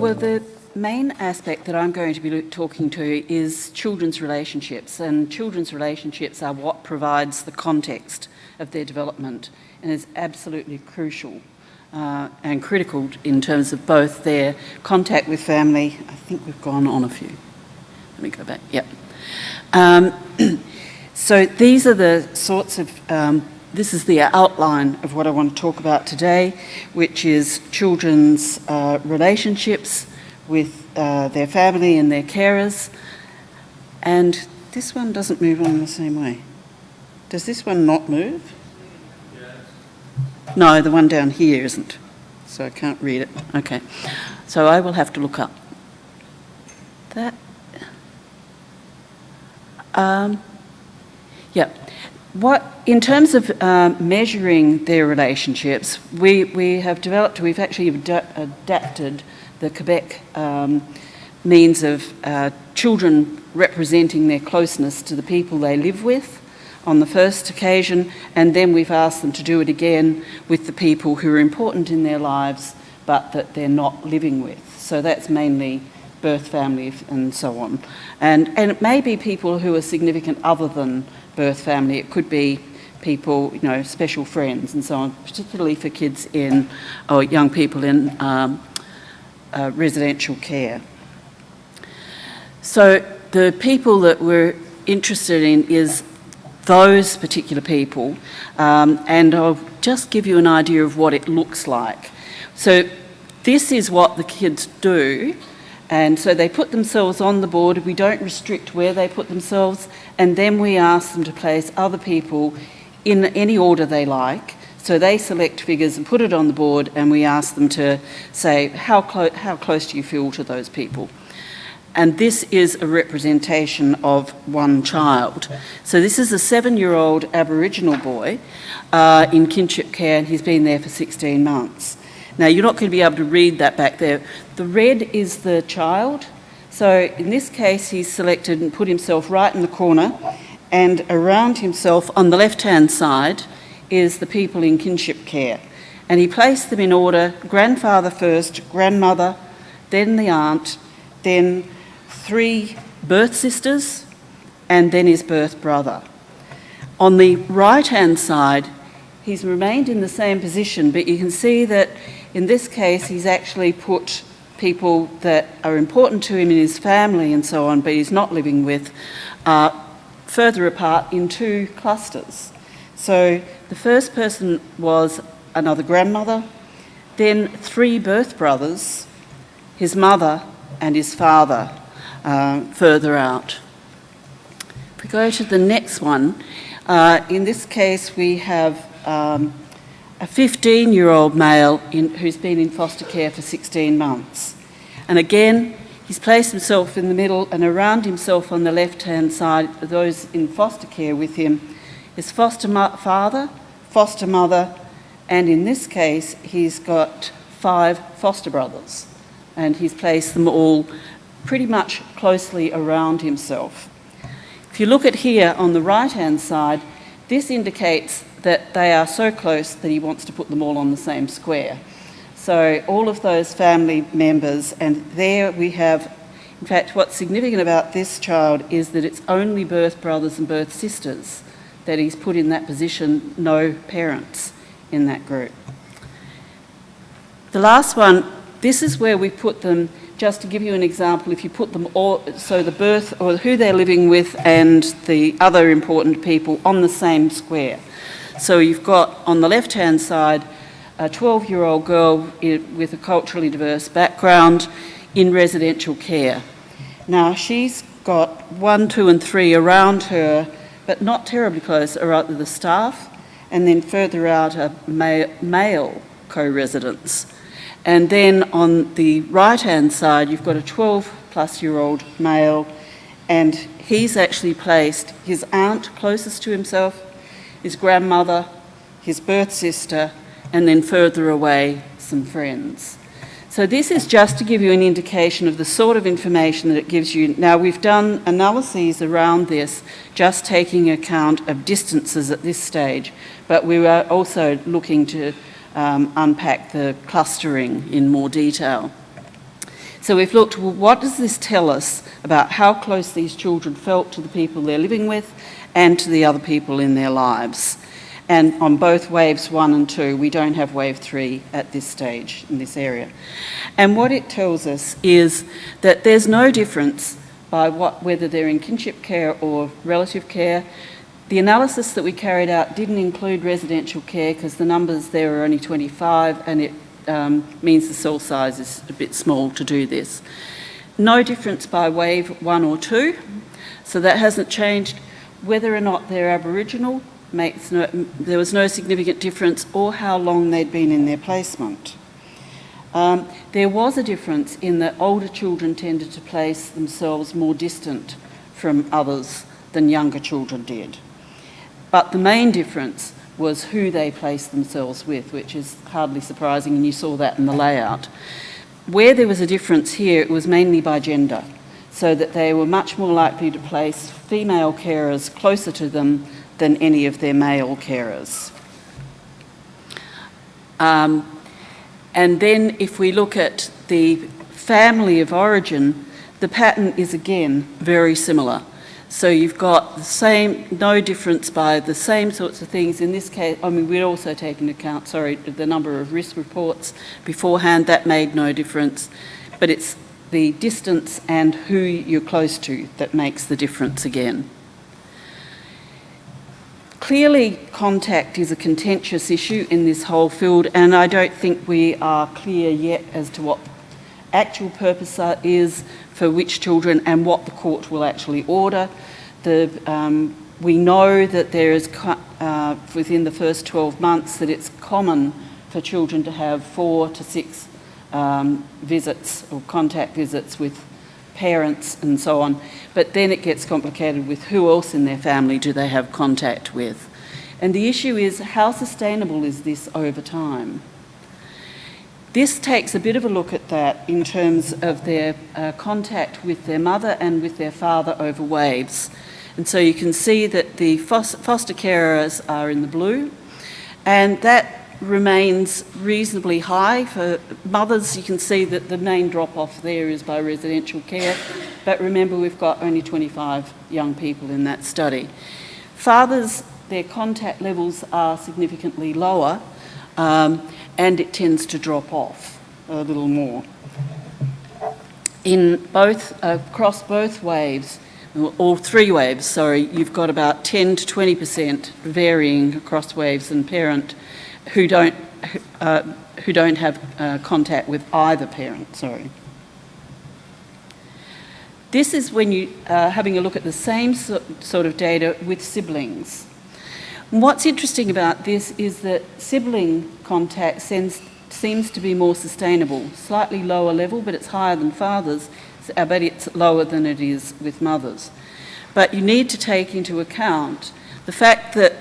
Well, the main aspect that I'm going to be talking to is children's relationships, and children's relationships are what provides the context of their development and is absolutely crucial and critical in terms of both their contact with family. I think we've gone on a few. Let me go back. Yep. So these are the sorts of, this is the outline of what I want to talk about today, which is children's relationships with their family and their carers. And this one doesn't move on the same way. Does this one not move? No, the one down here isn't, so I can't read it. Okay, so I will have to look up that. Yeah. In terms of measuring their relationships, we've actually adapted the Quebec means of children representing their closeness to the people they live with on the first occasion, and then we've asked them to do it again with the people who are important in their lives but that they're not living with. So that's mainly birth family and so on. And it may be people who are significant other than birth family. It could be people, special friends and so on, particularly for kids or young people in residential care. So the people that we're interested in is those particular people, and I'll just give you an idea of what it looks like. So this is what the kids do, and so they put themselves on the board. We don't restrict where they put themselves, and then we ask them to place other people in any order they like. So they select figures and put it on the board, and we ask them to say, how close do you feel to those people? And this is a representation of one child. So this is a 7-year-old Aboriginal boy in kinship care, and he's been there for 16 months. Now, you're not going to be able to read that back there. The red is the child. So in this case, he's selected and put himself right in the corner, and around himself on the left-hand side is the people in kinship care. And he placed them in order: grandfather first, grandmother, then the aunt, then 3 birth sisters, and then his birth brother. On the right-hand side, he's remained in the same position, but you can see that in this case he's actually put people that are important to him in his family and so on, but he's not living with, further apart in 2 clusters. So the first person was another grandmother, then 3 birth brothers, his mother and his father further out. If we go to the next one, in this case we have a 15-year-old male who's been in foster care for 16 months. And again, he's placed himself in the middle, and around himself on the left-hand side, those in foster care with him, is foster father, foster mother, and in this case, he's got 5 foster brothers, and he's placed them all pretty much closely around himself. If you look at here on the right-hand side, this indicates that they are so close that he wants to put them all on the same square. So all of those family members, and there we have, in fact, what's significant about this child is that it's only birth brothers and birth sisters that he's put in that position, no parents in that group. The last one, this is where we put them, just to give you an example, if you put them all, so the birth or who they're living with and the other important people on the same square. So you've got on the left-hand side a 12-year-old girl with a culturally diverse background in residential care. Now she's got 1, 2 and 3 around her, but not terribly close, are the staff, and then further out are male co-residents. And then on the right-hand side, you've got a 12-plus-year-old male, and he's actually placed his aunt closest to himself, his grandmother, his birth sister, and then further away, some friends. So this is just to give you an indication of the sort of information that it gives you. Now, we've done analyses around this, just taking account of distances at this stage, but we were also looking to unpack the clustering in more detail. So we've looked, well, what does this tell us about how close these children felt to the people they're living with and to the other people in their lives? And on both waves 1 and 2, we don't have wave 3 at this stage in this area. And what it tells us is that there's no difference by whether they're in kinship care or relative care. The analysis that we carried out didn't include residential care because the numbers there are only 25, and it means the cell size is a bit small to do this. No difference by wave 1 or 2, so that hasn't changed. Whether or not they're Aboriginal, there was no significant difference, or how long they'd been in their placement. There was a difference in that older children tended to place themselves more distant from others than younger children did. But the main difference was who they placed themselves with, which is hardly surprising, and you saw that in the layout. Where there was a difference here, it was mainly by gender, so that they were much more likely to place female carers closer to them than any of their male carers. And then if we look at the family of origin, the pattern is again very similar. So you've got the same, no difference by the same sorts of things. In this case, I mean, we'd also take into account, the number of risk reports beforehand. That made no difference. But it's the distance and who you're close to that makes the difference again. Clearly, contact is a contentious issue in this whole field, and I don't think we are clear yet as to what actual purpose is for which children and what the court will actually order. We know that there is, within the first 12 months, that it's common for children to have 4 to 6 visits or contact visits with parents and so on. But then it gets complicated with who else in their family do they have contact with. And the issue is, how sustainable is this over time? This takes a bit of a look at that in terms of their contact with their mother and with their father over waves. And so you can see that the foster carers are in the blue, and that remains reasonably high. For mothers, you can see that the main drop-off there is by residential care, but remember we've got only 25 young people in that study. Fathers, their contact levels are significantly lower, and it tends to drop off a little more. Across both waves, all 3 waves, sorry, you've got about 10 to 20% varying across waves and parent who don't have contact with either parent, sorry. This is when you are having a look at the same sort of data with siblings. And what's interesting about this is that sibling contact seems to be more sustainable, slightly lower level, but it's higher than fathers, but it's lower than it is with mothers. But you need to take into account the fact that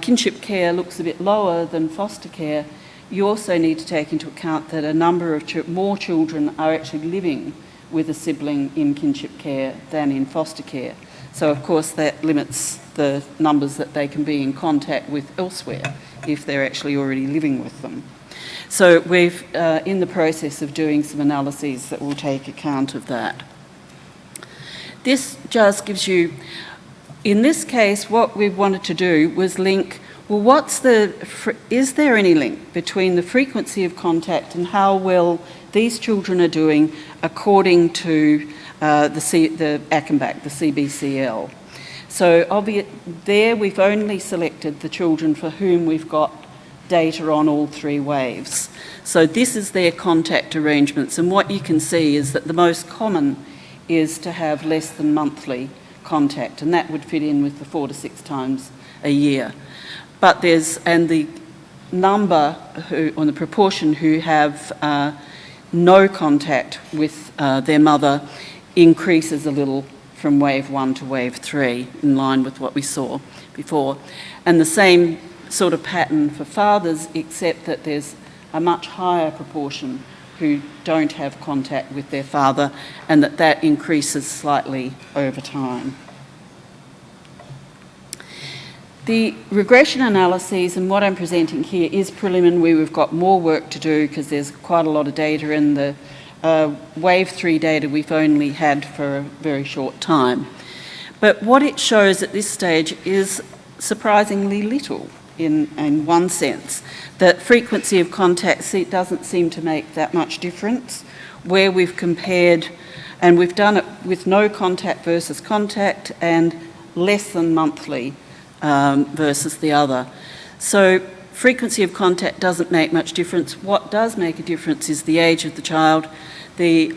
kinship care looks a bit lower than foster care. You also need to take into account that a number of more children are actually living with a sibling in kinship care than in foster care. So of course that limits the numbers that they can be in contact with elsewhere if they're actually already living with them. So we're in the process of doing some analyses that will take account of that. This just gives you, in this case, what we wanted to do was link, well, is there any link between the frequency of contact and how well these children are doing according to the ACMBAC, the CBCL. So there we've only selected the children for whom we've got data on all 3 waves. So this is their contact arrangements, and what you can see is that the most common is to have less than monthly contact, and that would fit in with the 4 to 6 times a year. But the number or the proportion who have no contact with their mother increases a little from wave 1 to wave 3, in line with what we saw before. And the same sort of pattern for fathers, except that there's a much higher proportion who don't have contact with their father, and that increases slightly over time. The regression analyses, and what I'm presenting here, is preliminary. We've got more work to do because there's quite a lot of data in the wave 3 data we've only had for a very short time. But what it shows at this stage is surprisingly little in one sense, that frequency of contact doesn't seem to make that much difference. Where we've compared, and we've done it with no contact versus contact and less than monthly versus the other. So frequency of contact doesn't make much difference. What does make a difference is the age of the child. The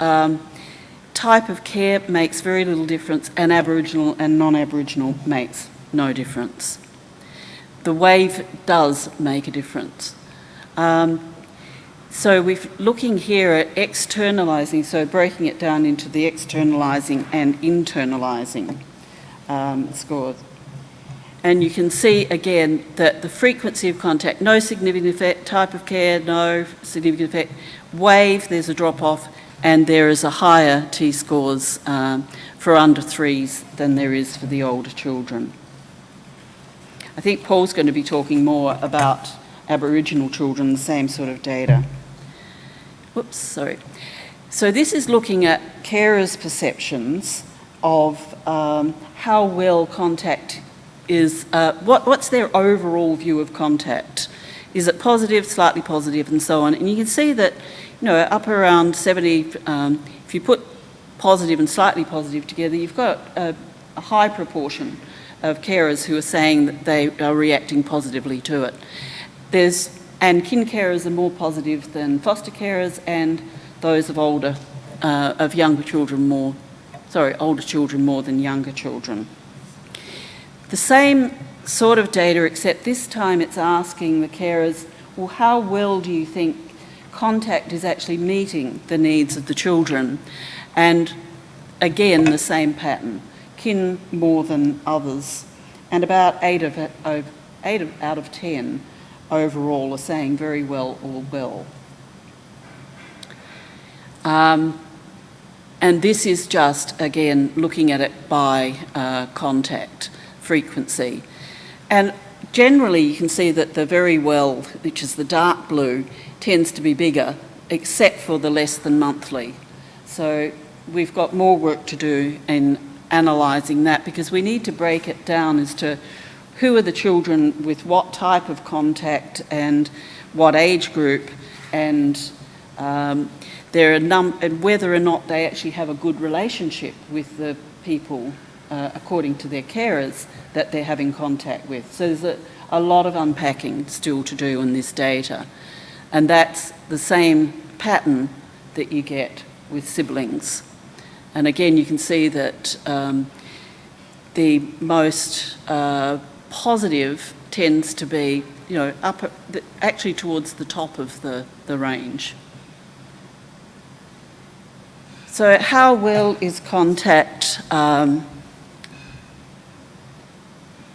type of care makes very little difference, and Aboriginal and non-Aboriginal makes no difference. The wave does make a difference. So we're looking here at externalising, so breaking it down into the externalising and internalising scores. And you can see again that the frequency of contact, no significant effect, type of care, no significant effect, wave, there's a drop-off, and there is a higher T-scores for under 3s than there is for the older children. I think Paul's going to be talking more about Aboriginal children, the same sort of data. Whoops, sorry. So this is looking at carers' perceptions of how well contact is, what's their overall view of contact? Is it positive, slightly positive, and so on? And you can see that, you know, up around 70, if you put positive and slightly positive together, you've got a high proportion of carers who are saying that they are reacting positively to it. And kin carers are more positive than foster carers, and those of older children more than younger children. The same sort of data, except this time it's asking the carers, well, how well do you think contact is actually meeting the needs of the children? And again, the same pattern. Kin more than others, and about 8 out of 10 overall are saying very well or well. And this is just, again, looking at it by contact frequency. And generally you can see that the very well, which is the dark blue, tends to be bigger, except for the less than monthly. So we've got more work to do in analysing that, because we need to break it down as to who are the children with what type of contact and what age group, and and whether or not they actually have a good relationship with the people according to their carers that they're having contact with. So there's a lot of unpacking still to do in this data, and that's the same pattern that you get with siblings. And again, you can see that the most positive tends to be, you know, actually towards the top of the range. So how well is contact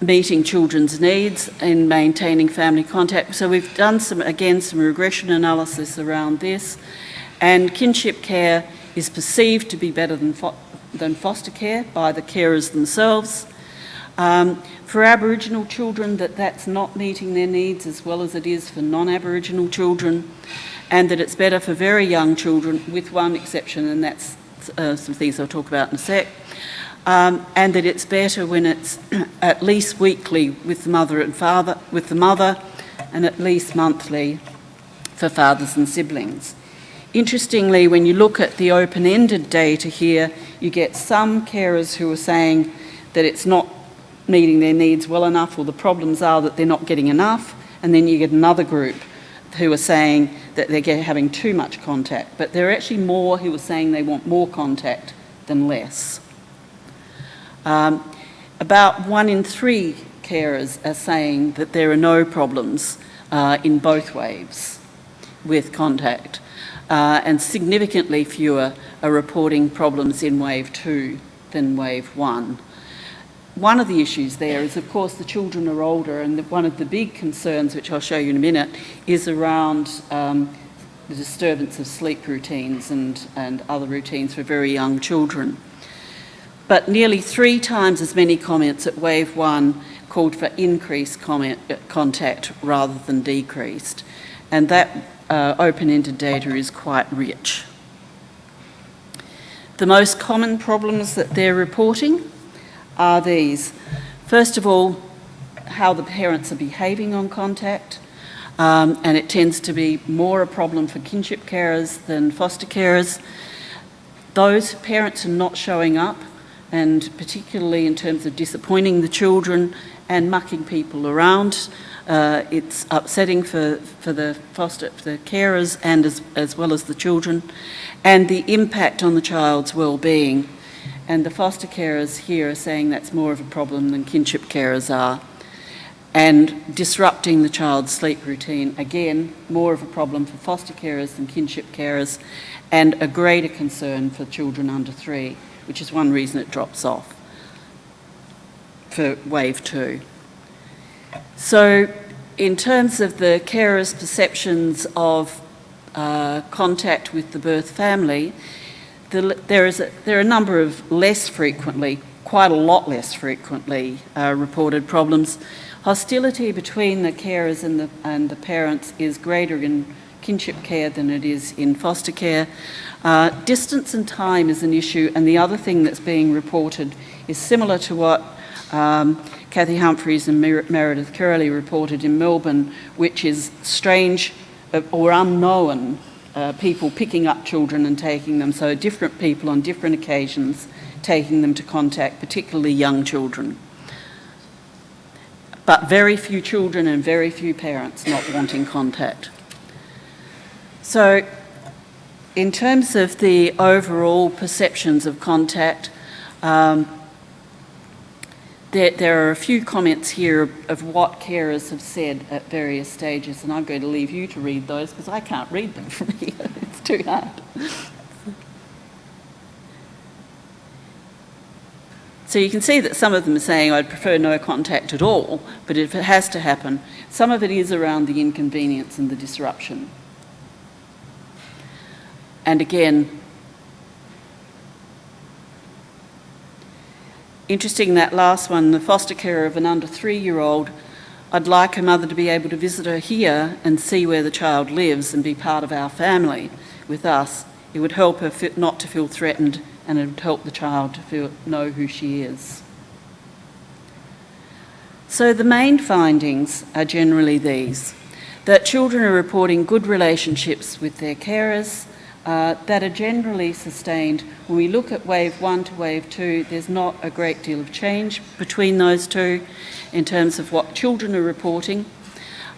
meeting children's needs in maintaining family contact? So we've done some regression analysis around this, and kinship care is perceived to be better than foster care by the carers themselves. For Aboriginal children, that's not meeting their needs as well as it is for non-Aboriginal children, and that it's better for very young children, with one exception, and that's some things I'll talk about in a sec, and that it's better when it's at least weekly with the mother and father, and at least monthly for fathers and siblings. Interestingly, when you look at the open-ended data here, you get some carers who are saying that it's not meeting their needs well enough, or the problems are that they're not getting enough, and then you get another group who are saying that they're having too much contact, but there are actually more who are saying they want more contact than less. About 1 in 3 carers are saying that there are no problems in both waves with contact, and significantly fewer are reporting problems in wave 2 than wave 1. One of the issues there is, of course, the children are older, and one of the big concerns, which I'll show you in a minute, is around the disturbance of sleep routines and other routines for very young children. But nearly 3 times as many comments at wave 1 called for increased contact rather than decreased, and that open-ended data is quite rich. The most common problems that they're reporting are these. First of all, how the parents are behaving on contact, and it tends to be more a problem for kinship carers than foster carers. Those parents are not showing up, and particularly in terms of disappointing the children and mucking people around. It's upsetting for the carers and as well as the children, and the impact on the child's well-being. And the foster carers here are saying that's more of a problem than kinship carers are. And disrupting the child's sleep routine, again, more of a problem for foster carers than kinship carers, and a greater concern for children under 3, which is one reason it drops off for wave 2. So in terms of the carers' perceptions of contact with the birth family, there are a number of less frequently, quite a lot less frequently reported problems. Hostility between the carers and the parents is greater in kinship care than it is in foster care. Distance and time is an issue, and the other thing that's being reported is similar to what Kathy Humphries and Meredith Curley reported in Melbourne, which is strange or unknown people picking up children and taking them, so different people on different occasions taking them to contact, particularly young children. But very few children and very few parents not wanting contact. So in terms of the overall perceptions of contact, there are a few comments here of what carers have said at various stages, and I'm going to leave you to read those because I can't read them from here. It's too hard. So you can see that some of them are saying, I'd prefer no contact at all, but if it has to happen, some of it is around the inconvenience and the disruption. And again, interesting, that last one, the foster carer of an under 3-year-old, I'd like a mother to be able to visit her here and see where the child lives and be part of our family with us. It would help her not to feel threatened, and it would help the child to know who she is. So the main findings are generally these: that children are reporting good relationships with their carers, that are generally sustained. When we look at wave 1 to wave 2, there's not a great deal of change between those two in terms of what children are reporting,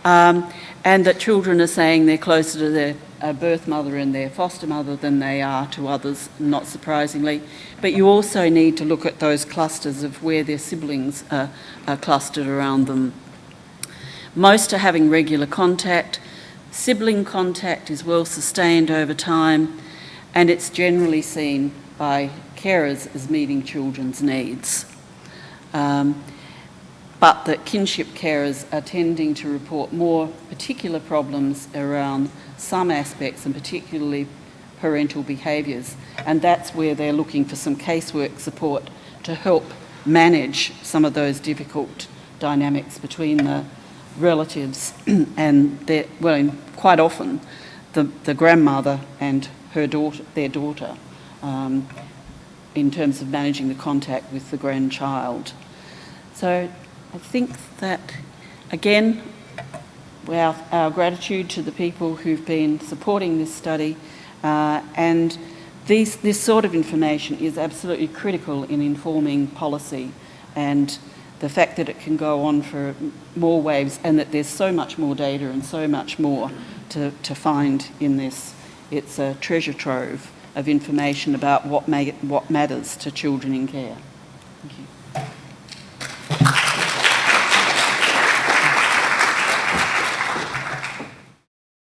and that children are saying they're closer to their birth mother and their foster mother than they are to others, not surprisingly. But you also need to look at those clusters of where their siblings are clustered around them. Most are having regular contact. Sibling contact is well sustained over time, and it's generally seen by carers as meeting children's needs. But that kinship carers are tending to report more particular problems around some aspects, and particularly parental behaviours, and that's where they're looking for some casework support to help manage some of those difficult dynamics between the relatives and quite often the grandmother and their daughter, in terms of managing the contact with the grandchild. So I think that, again, our gratitude to the people who've been supporting this study, and this sort of information is absolutely critical in informing policy, and the fact that it can go on for more waves, and that there's so much more data and so much more to find in this. It's a treasure trove of information about what matters to children in care. Thank you.